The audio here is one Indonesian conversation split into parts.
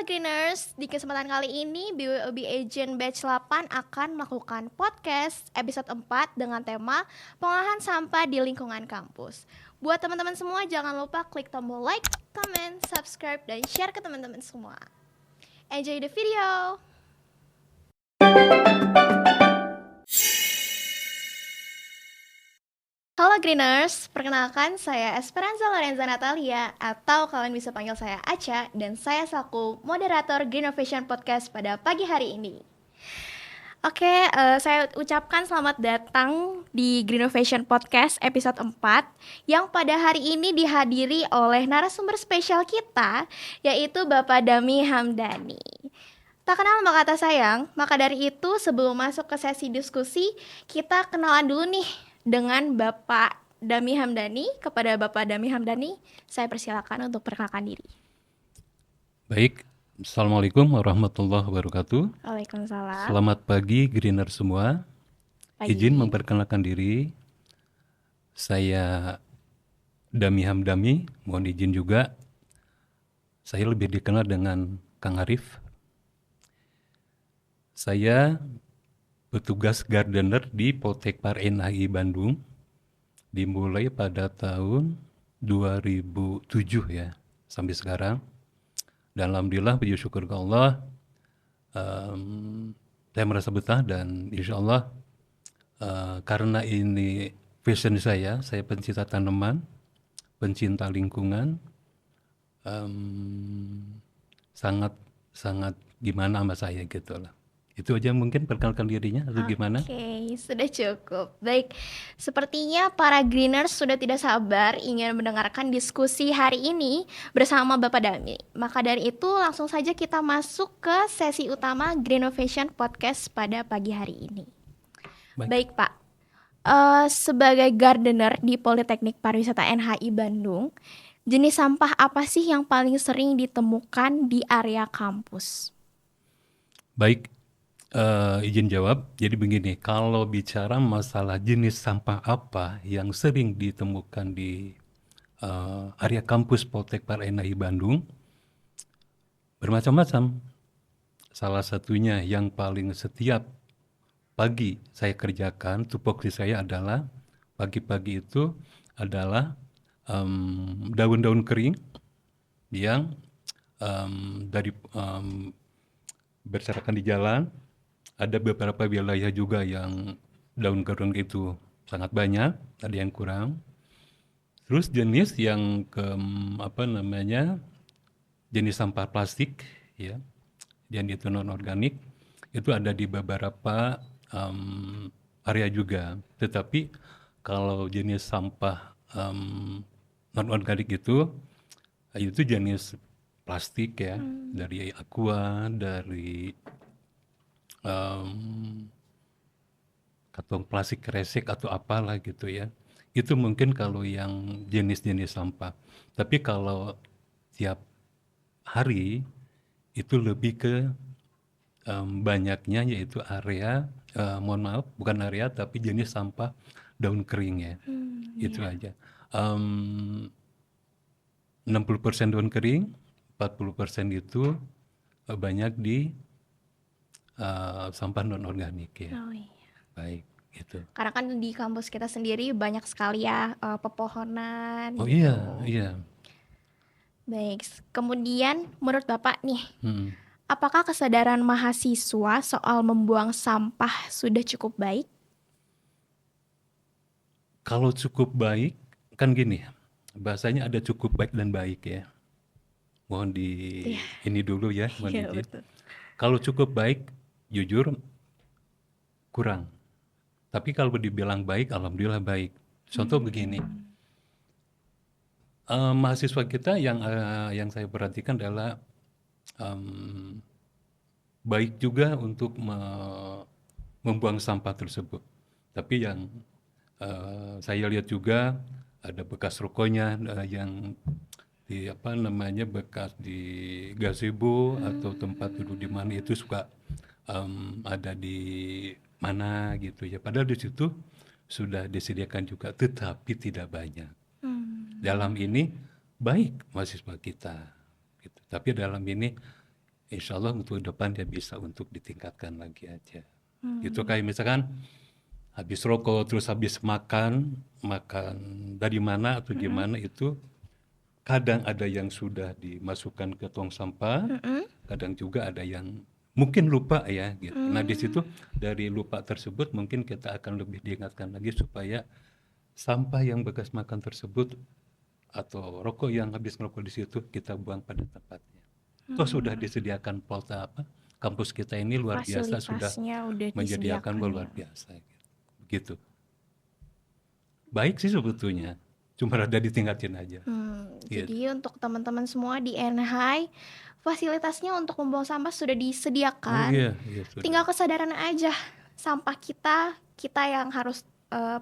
Greeners, di kesempatan kali ini BWOB Agent Batch 8 akan melakukan podcast episode 4 dengan tema pengolahan sampah di lingkungan kampus. Buat teman-teman semua jangan lupa klik tombol like, comment, subscribe, dan share ke teman-teman semua. Enjoy the video! Halo Greeners, perkenalkan saya Esperanza Lorenza Natalia atau kalian bisa panggil saya Aca dan saya selaku moderator Greenovation Podcast pada pagi hari ini. Oke, saya ucapkan selamat datang di Greenovation Podcast episode 4 yang pada hari ini dihadiri oleh narasumber spesial kita yaitu Bapak Dami Hamdani. Tak kenal maka kata sayang, maka dari itu sebelum masuk ke sesi diskusi, kita kenalan dulu nih dengan Bapak Dami Hamdani. Kepada Bapak Dami Hamdani, saya persilakan untuk perkenalkan diri. Baik, Assalamualaikum warahmatullahi wabarakatuh. Waalaikumsalam. Selamat pagi Greener semua. Pagi. Izin memperkenalkan diri. Saya Dami Hamdani, mohon izin juga. Saya lebih dikenal dengan Kang Arif. Saya petugas gardener di Poltekpar NHI Bandung dimulai pada tahun 2007 ya sampai sekarang. Dan alhamdulillah puji syukur ke Allah, saya merasa betah dan insya Allah karena ini passion saya pencinta tanaman, pencinta lingkungan, sangat gimana sama saya gitu lah. Itu aja mungkin perkenalkan dirinya atau gimana? Oke, sudah cukup. Baik, sepertinya para Greeners sudah tidak sabar ingin mendengarkan diskusi hari ini bersama Bapak Dami. Maka dari itu langsung saja kita masuk ke sesi utama Greenovation Podcast pada pagi hari ini. Baik Pak, sebagai gardener di Politeknik Pariwisata NHI Bandung, jenis sampah apa sih yang paling sering ditemukan di area kampus? Baik, izin jawab. Jadi begini, kalau bicara masalah jenis sampah apa yang sering ditemukan di area kampus Poltekpar NHI Bandung, bermacam-macam. Salah satunya yang paling setiap pagi saya kerjakan, tupoksi saya adalah pagi-pagi itu adalah daun-daun kering yang berserakan di jalan. Ada beberapa wilayah juga yang daun kering itu sangat banyak, ada yang kurang. Terus jenis yang jenis sampah plastik ya, dan itu non organik itu ada di beberapa area juga. Tetapi kalau jenis sampah non organik itu jenis plastik ya, dari aqua, dari kantong plastik kresek atau apalah gitu ya. Itu mungkin kalau yang jenis-jenis sampah. Tapi kalau tiap hari itu lebih ke banyaknya yaitu area, bukan area tapi jenis sampah daun kering ya. Itu aja. 60% daun kering, 40% itu banyak di sampah non organik ya. Oh iya. Baik, gitu. Karena kan di kampus kita sendiri banyak sekali ya pepohonan. Oh gitu. iya. Baik, kemudian menurut Bapak nih, apakah kesadaran mahasiswa soal membuang sampah sudah cukup baik? Kalau cukup baik, kan gini, bahasanya ada cukup baik dan baik ya. Mohon ini dulu ya, mohon Iya, izin. betul. Kalau cukup baik, jujur kurang. Tapi kalau dibilang baik, alhamdulillah baik. Contoh begini, mahasiswa kita yang saya perhatikan adalah baik juga untuk membuang sampah tersebut. Tapi yang saya lihat juga ada bekas rokoknya yang bekas di gazebo atau tempat duduk di mana itu suka ada di mana gitu ya. Padahal di situ sudah disediakan juga, tetapi tidak banyak. Dalam ini baik mahasiswa kita, gitu. Tapi dalam ini insya Allah untuk depan dia bisa untuk ditingkatkan lagi aja. Itu Hmm. kayak misalkan habis rokok terus habis makan dari mana atau Mm-mm. gimana itu kadang ada yang sudah dimasukkan ke tong sampah, Mm-mm. kadang juga ada yang mungkin lupa ya gitu. Nah di Hmm. situ dari lupa tersebut mungkin kita akan lebih diingatkan lagi supaya sampah yang bekas makan tersebut atau rokok yang habis merokok di situ kita buang pada tempatnya. Toh sudah Hmm. disediakan polta apa? Kampus kita ini luar biasa sudah Fasilitasnya udah menyediakan disediakan ya. luar biasa gitu. Begitu. Baik sih sebetulnya. Cuma rada ditingkatin aja. Gitu. Jadi untuk teman-teman semua di NHI, fasilitasnya untuk membuang sampah sudah Oh disediakan. iya, iya sudah. Tinggal kesadaran aja, sampah kita yang harus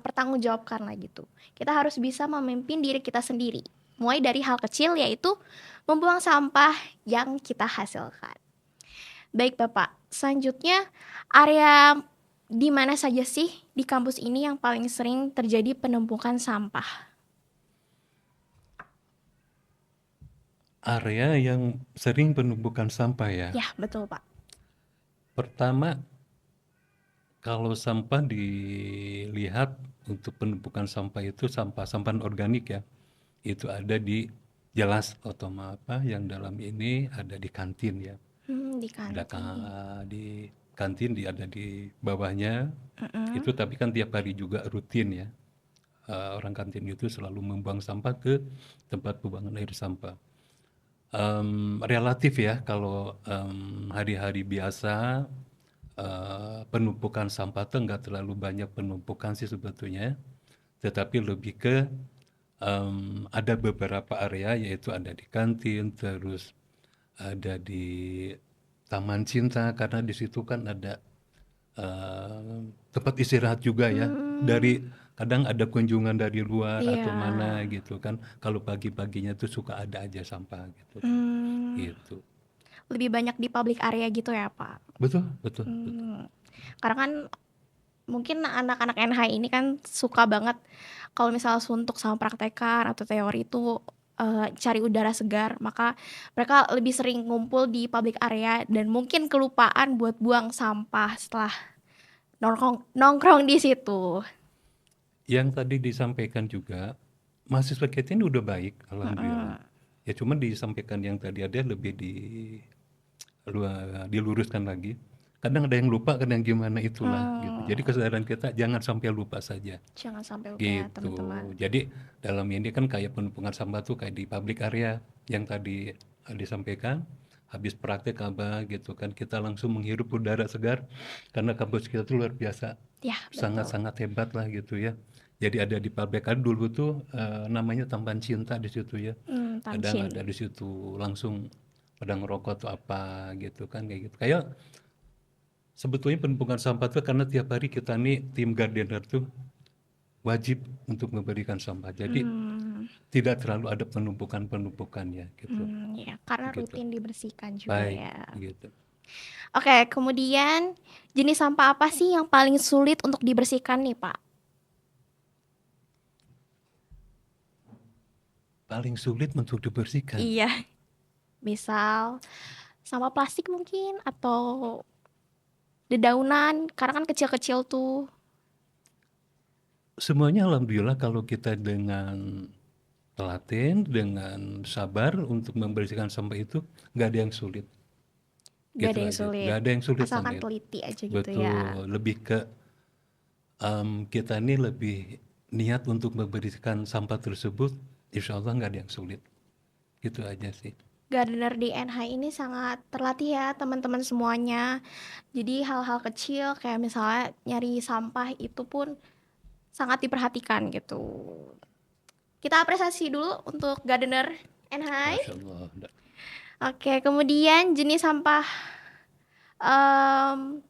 pertanggungjawabkan lah gitu. Kita harus bisa memimpin diri kita sendiri. Mulai dari hal kecil yaitu membuang sampah yang kita hasilkan. Baik Bapak, selanjutnya area di mana saja sih di kampus ini yang paling sering terjadi penumpukan sampah? Area yang sering penumpukan sampah ya. Ya, betul Pak. Pertama, kalau sampah dilihat untuk penumpukan sampah itu sampah-sampah organik ya. Itu ada di jelas otomatis apa yang dalam ini ada di kantin ya. Di Ada kantin. di kantin ada di bawahnya. Mm-mm. Itu tapi kan tiap hari juga rutin ya. Orang kantin itu selalu membuang sampah ke tempat pembuangan air sampah. Relatif ya kalau hari-hari biasa penumpukan sampah tuh nggak terlalu banyak penumpukan sih sebetulnya, tetapi lebih ke ada beberapa area yaitu ada di kantin, terus ada di Taman Cinta karena di situ kan ada tempat istirahat juga ya. Hmm, Dari kadang ada kunjungan dari luar iya. atau mana gitu kan. Kalau pagi-paginya tuh suka ada aja sampah gitu. Hmm, Gitu. lebih banyak di public area gitu ya, Pak? Betul, betul, betul. Hmm, karena kan mungkin anak-anak NH ini kan suka banget kalau misalnya suntuk sama praktekan atau teori itu cari udara segar, maka mereka lebih sering ngumpul di public area dan mungkin kelupaan buat buang sampah setelah nongkrong nongkrong di situ. Yang tadi disampaikan juga, mahasiswa kita ini udah baik, alhamdulillah. Mm-mm. Ya cuma disampaikan yang tadi ada lebih diluruskan lagi. Kadang ada yang lupa, kadang gimana itulah gitu. Jadi Hmm, kesadaran kita jangan sampai lupa saja. jangan sampai lupa ya Gitu. teman-teman. Jadi dalam ini kan kayak penumpukan sampah tuh kayak di public area yang tadi disampaikan. Habis praktek apa gitu kan kita langsung menghirup udara segar karena kampus kita tuh luar biasa, Ya, betul. sangat-sangat hebat lah gitu ya. Jadi ada di public area dulu tuh namanya Taman Cinta di situ ya. Kadang Tamcin. ada di situ langsung pada ngerokok atau apa gitu kan kayak gitu. Kayak sebetulnya penumpukan sampah tuh karena tiap hari kita nih tim gardener tuh wajib untuk memberikan sampah. Jadi Hmm, tidak terlalu ada penumpukan-penumpukannya gitu. ya, karena Begitu. rutin dibersihkan juga Baik, ya. gitu. Oke, kemudian jenis sampah apa sih yang paling sulit untuk dibersihkan nih, Pak? Paling sulit untuk dibersihkan. Iya, misal sampah plastik mungkin atau dedaunan, karena kan kecil-kecil tuh. Semuanya alhamdulillah kalau kita dengan telaten, dengan sabar untuk membersihkan sampah itu nggak ada yang sulit. Gak Gitu ada yang aja. sulit, Nggak ada yang sulit sama asalkan itu. teliti aja gitu ya. Betul. Lebih ke kita ini lebih niat untuk membersihkan sampah tersebut, insya Allah nggak ada yang sulit. Gitu aja sih. Gardener di NH ini sangat terlatih ya teman-teman semuanya. Jadi hal-hal kecil kayak misalnya nyari sampah itu pun sangat diperhatikan gitu. Kita apresiasi dulu untuk gardener NH. Masya Allah. Oke, kemudian jenis sampah em,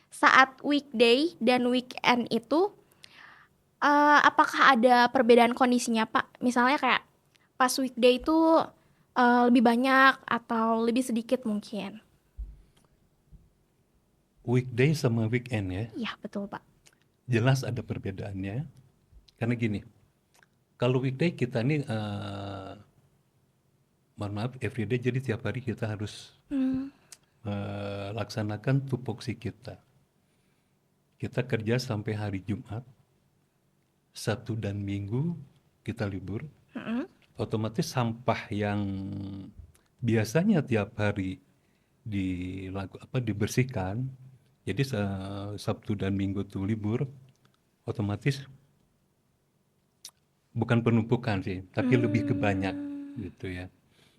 saat weekday dan weekend itu apakah ada perbedaan kondisinya Pak? Misalnya kayak pas weekday itu lebih banyak atau lebih sedikit mungkin? Weekday sama weekend ya, Iya betul Pak. jelas ada perbedaannya. Karena gini, kalau weekday kita nih, mohon maaf, everyday jadi tiap hari kita harus Hmm, melaksanakan tupoksi kita. Kita kerja sampai hari Jumat, Sabtu dan Minggu kita libur. Otomatis sampah yang biasanya tiap hari dibersihkan, jadi Sabtu dan Minggu itu libur, otomatis bukan penumpukan sih, tapi lebih ke banyak gitu ya.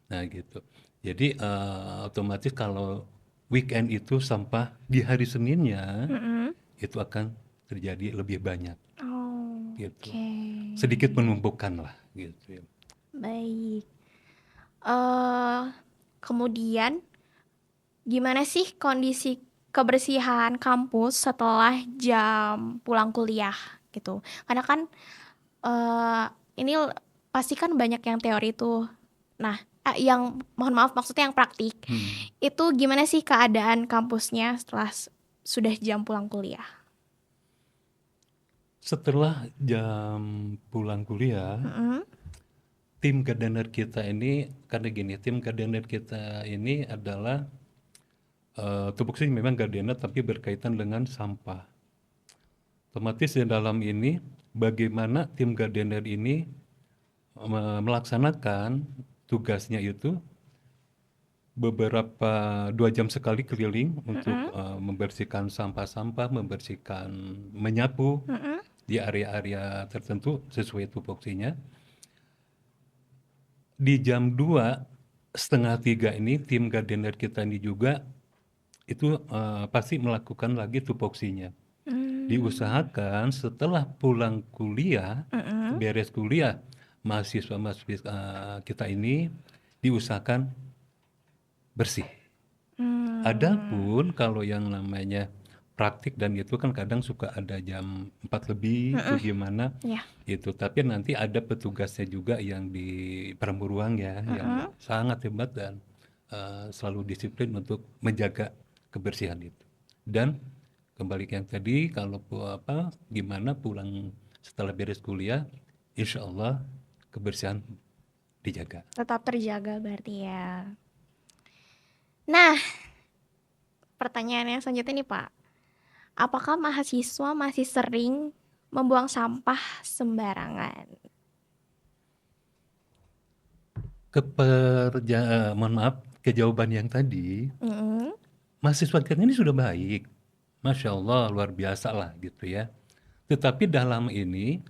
Nah gitu. Jadi otomatis kalau weekend itu sampah di hari Seninnya itu akan terjadi lebih banyak Oh, gitu. oke. Sedikit penumpukan lah gitu ya. Baik. eh Kemudian gimana sih kondisi kebersihan kampus setelah jam pulang kuliah gitu? Karena kan eh ini pasti kan banyak yang teori tuh. Nah, yang mohon maaf maksudnya yang praktik. Itu gimana sih keadaan kampusnya setelah sudah jam pulang kuliah? Setelah jam pulang kuliah, tim gardener kita ini, karena gini, tim gardener kita ini adalah tupoksi memang gardener tapi berkaitan dengan sampah. Otomatis di dalam ini bagaimana tim gardener ini melaksanakan tugasnya itu beberapa 2 jam sekali keliling untuk membersihkan sampah-sampah, menyapu di area-area tertentu sesuai tupoksinya. Di jam 2:30 ini tim gardener kita ini juga itu pasti melakukan lagi tupoksinya. Diusahakan setelah pulang kuliah, beres kuliah, mahasiswa kita ini diusahakan bersih. Adapun kalau yang namanya praktik dan itu kan kadang suka ada jam 4 lebih itu gimana Ya. itu, tapi nanti ada petugasnya juga yang di perempuan ya yang sangat hebat dan selalu disiplin untuk menjaga kebersihan itu. Dan kembali ke yang tadi, kalau gimana pulang setelah beres kuliah, insya Allah kebersihan dijaga. Tetap terjaga berarti ya. Nah, pertanyaannya selanjutnya nih Pak. Apakah mahasiswa masih sering membuang sampah sembarangan? Mohon maaf, kejawaban yang tadi, mahasiswa kita ini sudah baik. Masya Allah, luar biasa lah gitu ya. Tetapi dalam ini,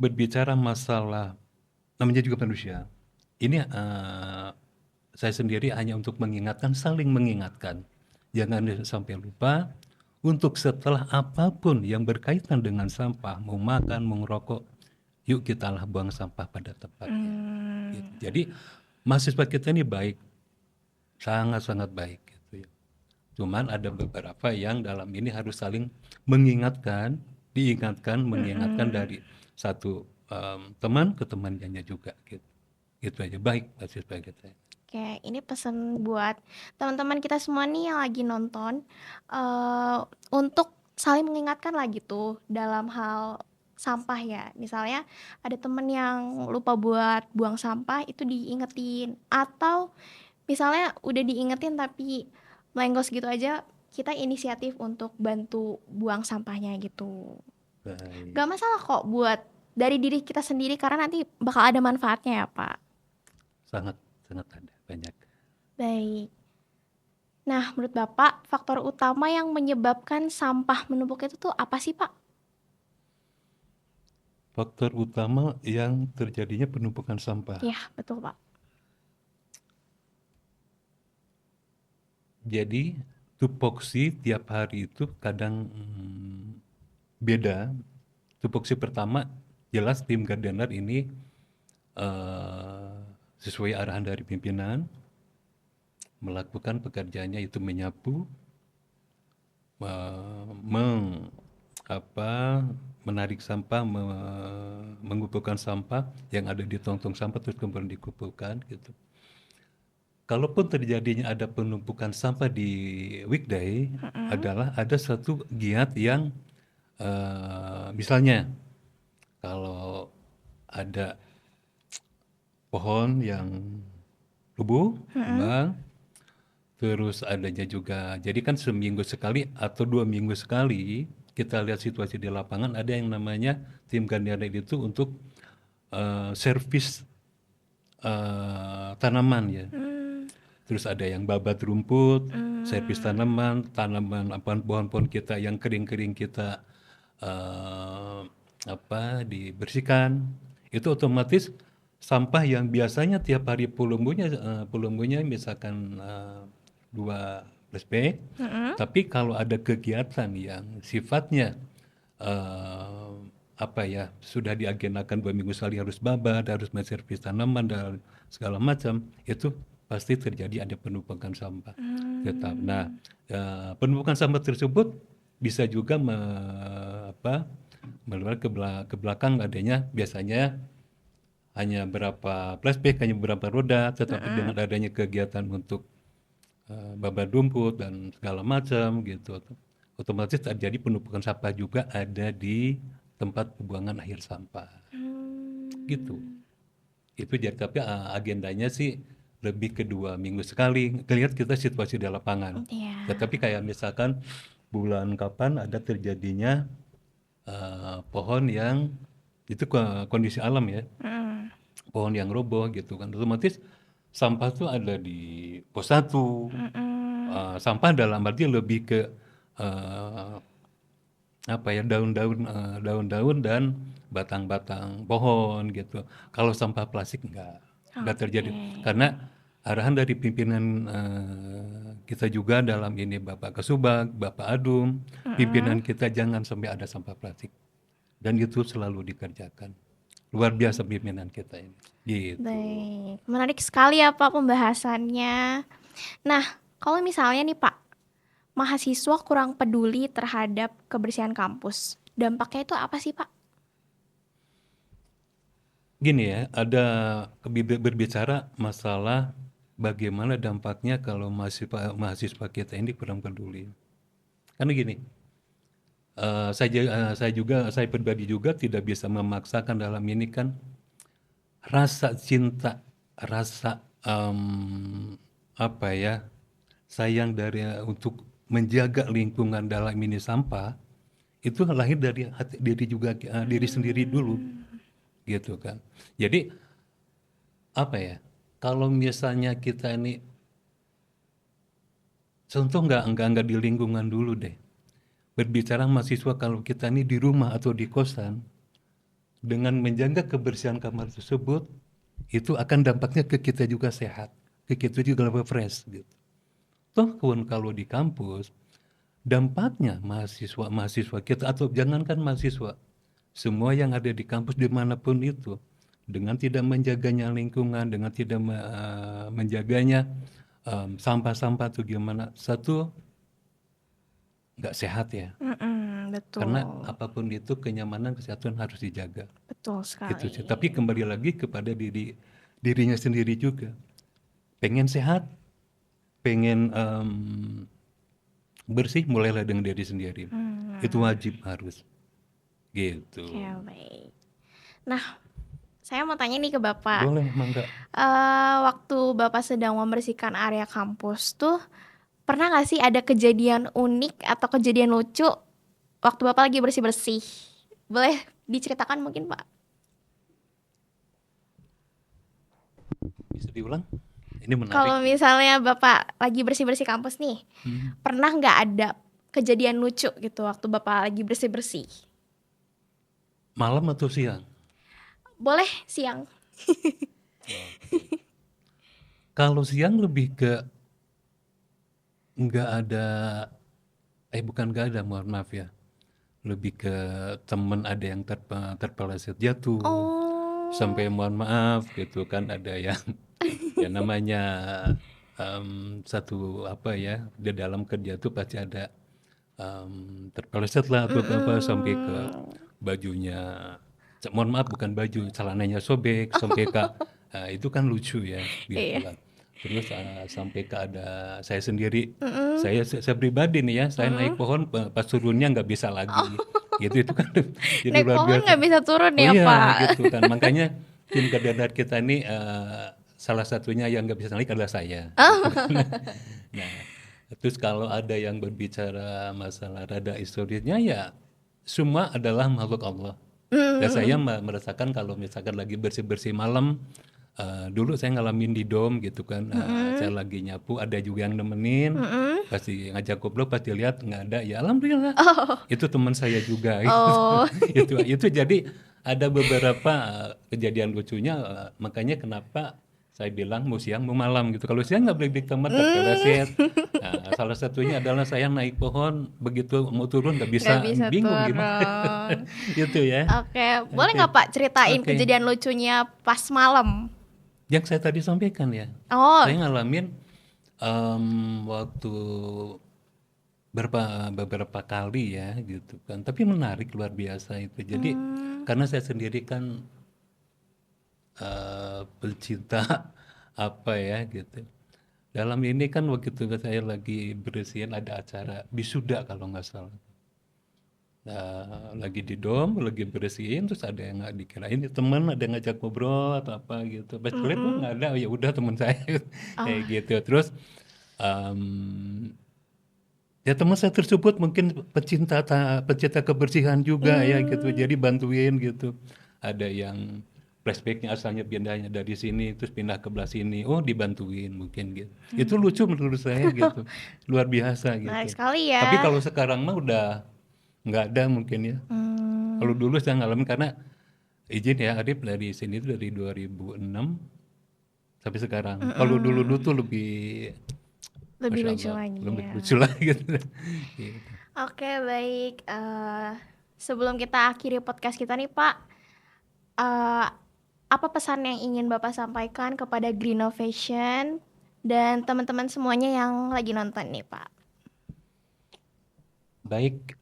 berbicara masalah, namanya juga manusia. Ini saya sendiri hanya untuk mengingatkan, saling mengingatkan. Jangan sampai lupa, untuk setelah apapun yang berkaitan dengan sampah, mau makan, mau ngerokok, yuk kita lah buang sampah pada tempatnya. Gitu. Jadi mahasiswa kita ini baik, sangat-sangat baik gitu ya. Cuman ada beberapa yang dalam ini harus saling mengingatkan, mengingatkan dari satu teman ke temannya juga gitu. Gitu aja, baik mahasiswa kita. Oke, ini pesan buat teman-teman kita semua nih yang lagi nonton, untuk saling mengingatkan lah gitu dalam hal sampah ya. Misalnya ada temen yang lupa buat buang sampah, itu diingetin. Atau misalnya udah diingetin tapi melenggos gitu aja, kita inisiatif untuk bantu buang sampahnya gitu. Baik. Gak masalah kok buat dari diri kita sendiri karena nanti bakal ada manfaatnya ya Pak. Sangat ada banyak. Baik. Nah, menurut Bapak, faktor utama yang menyebabkan sampah menumpuk itu tuh apa sih, Pak? Faktor utama yang terjadinya penumpukan sampah. Iya, betul, Pak. Jadi tupoksi tiap hari itu kadang beda. Tupoksi pertama jelas tim gardener ini sesuai arahan dari pimpinan melakukan pekerjaannya itu menyapu, menarik sampah, mengumpulkan sampah yang ada di tong-tong sampah terus kemudian dikumpulkan gitu. Kalaupun terjadinya ada penumpukan sampah di weekday, adalah ada satu giat yang misalnya kalau ada pohon yang tumbang, Terus adanya juga, jadi kan seminggu sekali atau 2 minggu sekali kita lihat situasi di lapangan, ada yang namanya tim Ganderan itu untuk servis tanaman ya. Hmm. Terus ada yang babat rumput, servis Hmm. tanaman apa pohon-pohon kita yang kering-kering kita eh, dibersihkan. Itu otomatis sampah yang biasanya tiap hari pulunggunya misalkan 2 flashback, Mm-mm. tapi kalau ada kegiatan yang sifatnya eh, sudah diagendakan 2 minggu sekali harus babat, harus menservis tanaman dan segala macam, itu pasti terjadi ada penumpukan sampah tetap. Nah, penumpukan sampah tersebut bisa juga meluar ke belakang, adanya biasanya hanya berapa flashback, hanya beberapa roda, tetapi dengan adanya kegiatan untuk babat rumput dan segala macam gitu, otomatis terjadi penumpukan sampah juga ada di tempat pembuangan akhir sampah gitu. Hmm. Itu jadi, tapi agendanya sih lebih ke 2 minggu sekali ngelihat kita situasi di lapangan. Iya. Tetapi kayak misalkan bulan kapan ada terjadinya pohon yang itu kondisi alam ya, Mm. pohon yang roboh gitu kan, otomatis sampah tuh ada di pos 1. Mm-mm. Sampah dalam arti lebih ke eh, daun-daun dan batang-batang pohon gitu. Kalau sampah plastik enggak terjadi, Oke. karena arahan dari pimpinan kita juga dalam ini, Bapak Kasubag, Bapak Adum, Mm-mm. pimpinan kita jangan sampai ada sampah plastik, dan itu selalu dikerjakan. Luar biasa pimpinan kita ini gitu. Baik, menarik sekali ya Pak pembahasannya. Nah, kalau misalnya nih Pak, mahasiswa kurang peduli terhadap kebersihan kampus, dampaknya itu apa sih Pak? Gini ya, ada berbicara masalah bagaimana dampaknya kalau mahasiswa kita ini kurang peduli. Karena gini, saya pribadi juga tidak bisa memaksakan dalam ini kan rasa cinta, rasa apa ya, sayang dari untuk menjaga lingkungan dalam ini sampah, itu lahir dari diri sendiri dulu gitu kan. Jadi apa ya, kalau misalnya kita ini contoh nggak di lingkungan dulu deh, berbicara mahasiswa, kalau kita ini di rumah atau di kosan dengan menjaga kebersihan kamar tersebut, itu akan dampaknya ke kita juga sehat, ke kita juga lebih fresh gitu. Toh kalau di kampus, dampaknya mahasiswa kita, atau jangankan mahasiswa, semua yang ada di kampus dimanapun itu, dengan tidak menjaganya lingkungan, dengan tidak menjaganya sampah-sampah itu gimana, satu nggak sehat ya, Mm-mm, karena betul, apapun itu kenyamanan kesehatan harus dijaga. betul Itu sih. sekali. Tapi kembali lagi kepada dirinya sendiri juga. Pengen sehat, pengen bersih, mulailah dengan diri sendiri. Itu Hmm, wajib harus gitu. oke, baik. Nah, saya mau tanya nih ke Bapak. Boleh, mangga. Waktu Bapak sedang membersihkan area kampus tuh, pernah nggak sih ada kejadian unik atau kejadian lucu waktu Bapak lagi bersih-bersih? Boleh diceritakan mungkin Pak? Bisa diulang? Ini menarik. Kalau misalnya Bapak lagi bersih-bersih kampus nih, pernah nggak ada kejadian lucu gitu waktu Bapak lagi bersih-bersih? Malam atau siang? Boleh siang. Kalau siang lebih ke nggak ada, bukan nggak ada, mohon maaf ya. Lebih ke temen ada yang terpeleset jatuh, Oh. sampai mohon maaf gitu kan, ada yang ya namanya satu di dalam kerja tuh pasti ada terpeleset lah atau apa, sampai ke Mm-mm. bajunya, mohon maaf bukan baju, celananya sobek sampai ke itu kan lucu ya gitu Iya. kan. Terus sampai ke ada saya sendiri, Mm-mm. saya pribadi nih ya, saya naik Mm-mm. pohon pas turunnya nggak bisa lagi gitu, itu kan jadi Naik luar pohon biasa. nggak bisa turun Oh ya iya Pak? gitu kan, makanya tim Garda kita ini salah satunya yang nggak bisa naik adalah saya. Nah, terus kalau ada yang berbicara masalah rada historisnya ya semua adalah makhluk Allah. Dan saya merasakan kalau misalkan lagi bersih-bersih malam, dulu saya ngalamin di dom gitu kan, saya lagi nyapu ada juga yang nemenin, pasti ngajak ngobrol pasti lihat nggak ada, ya alhamdulillah itu teman saya juga. Oh. Itu jadi ada beberapa kejadian lucunya, makanya kenapa saya bilang mau siang mau malam gitu. Kalau siang nggak boleh di tempat terpeleset. Nah, salah satunya adalah saya naik pohon begitu mau turun nggak bisa, Nggak bisa bingung gimana. turun. Gitu ya. Oke, boleh Oke. nggak Pak ceritain Oke. kejadian lucunya pas malam? Yang saya tadi sampaikan ya, Oh, saya ngalamin waktu beberapa kali ya gitu kan. Tapi menarik luar biasa itu. Jadi karena saya sendiri kan pencinta apa ya gitu. Dalam ini kan waktu itu saya lagi bersihin ada acara wisuda kalau nggak salah. Nah, lagi di dom, lagi bersihin, terus ada yang nggak dikirain ini teman, ada yang ngajak ngobrol atau apa gitu. Pas lihat kok nggak ada, oh, ya udah teman saya kayak gitu. Terus em, ya teman saya tersebut mungkin pecinta kebersihan juga ya gitu. Jadi bantuin gitu. Ada yang flashbacknya asalnya pindahnya dari sini terus pindah ke belah sini. Oh, dibantuin mungkin gitu. Itu lucu menurut saya gitu. Luar biasa menarik gitu. sekali Tapi ya. kalau sekarang mah udah nggak ada mungkin ya. Kalau dulu saya ngalamin karena izin ya Arif dari sini itu dari 2006 sampai sekarang. Kalau dulu tuh lebih Lebih Masya lucu Allah, lagi lebih ya. lucu lagi gitu. Gitu. Oke, baik. Sebelum kita akhiri podcast kita nih, Pak, eh, apa pesan yang ingin Bapak sampaikan kepada Greenovation dan teman-teman semuanya yang lagi nonton nih, Pak? Baik,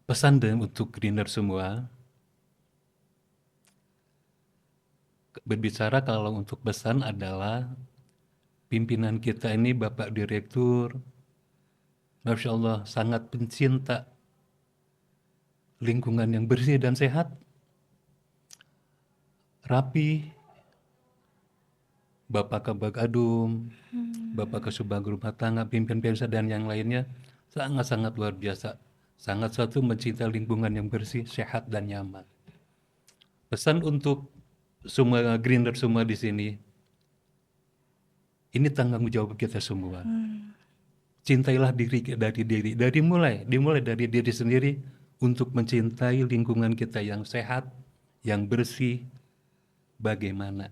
pesan untuk greener semua, berbicara kalau untuk pesan adalah pimpinan kita ini Bapak Direktur, Masya Allah sangat pencinta lingkungan yang bersih dan sehat, rapi, Bapak Kabag Adum, Bapak Kasubag Rumah Tangga, pimpin PMSA dan yang lainnya sangat-sangat luar biasa. Sangat satu mencintai lingkungan yang bersih, sehat dan nyaman. Pesan untuk semua greener semua di sini, ini tanggung jawab kita semua. Cintailah dimulai dari diri sendiri untuk mencintai lingkungan kita yang sehat, yang bersih. Bagaimana?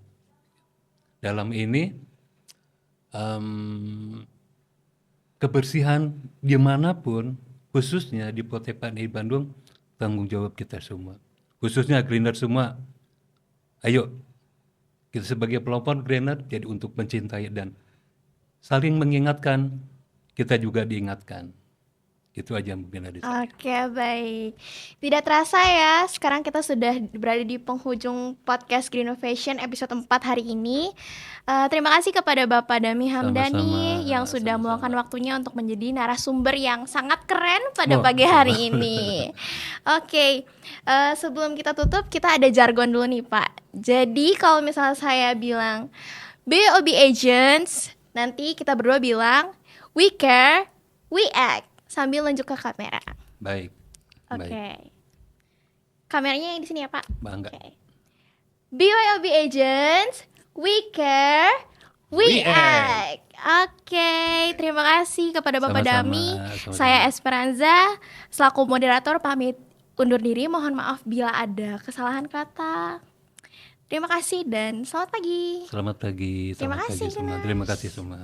Dalam ini kebersihan dimanapun, khususnya di Potepan di Bandung, tanggung jawab kita semua. Khususnya greener semua, ayo kita sebagai pelopor greener jadi untuk mencintai dan saling mengingatkan, kita juga diingatkan. Itu aja mungkin dari saya. Oke, baik. Tidak terasa ya, sekarang kita sudah berada di penghujung podcast Greenovation episode 4 hari ini. Terima kasih kepada Bapak Dami Hamdani yang sudah meluangkan waktunya untuk menjadi narasumber yang sangat keren pada pagi hari ini. Oke, sebelum kita tutup, kita ada jargon dulu nih, Pak. Jadi kalau misalnya saya bilang BOB Agents, nanti kita berdua bilang we care, we act, sambil nunjuk ke kamera. Baik. Oke. Kameranya yang di sini ya, Pak. Bangga. Oke. BYOB Agents, we care, we act. Oke, terima kasih kepada Bapak Dami. Saya Esperanza selaku moderator pamit undur diri. Mohon maaf bila ada kesalahan kata. Terima kasih dan selamat pagi. Selamat pagi. Terima Selamat kasih, pagi semua. Genas. Terima kasih semua.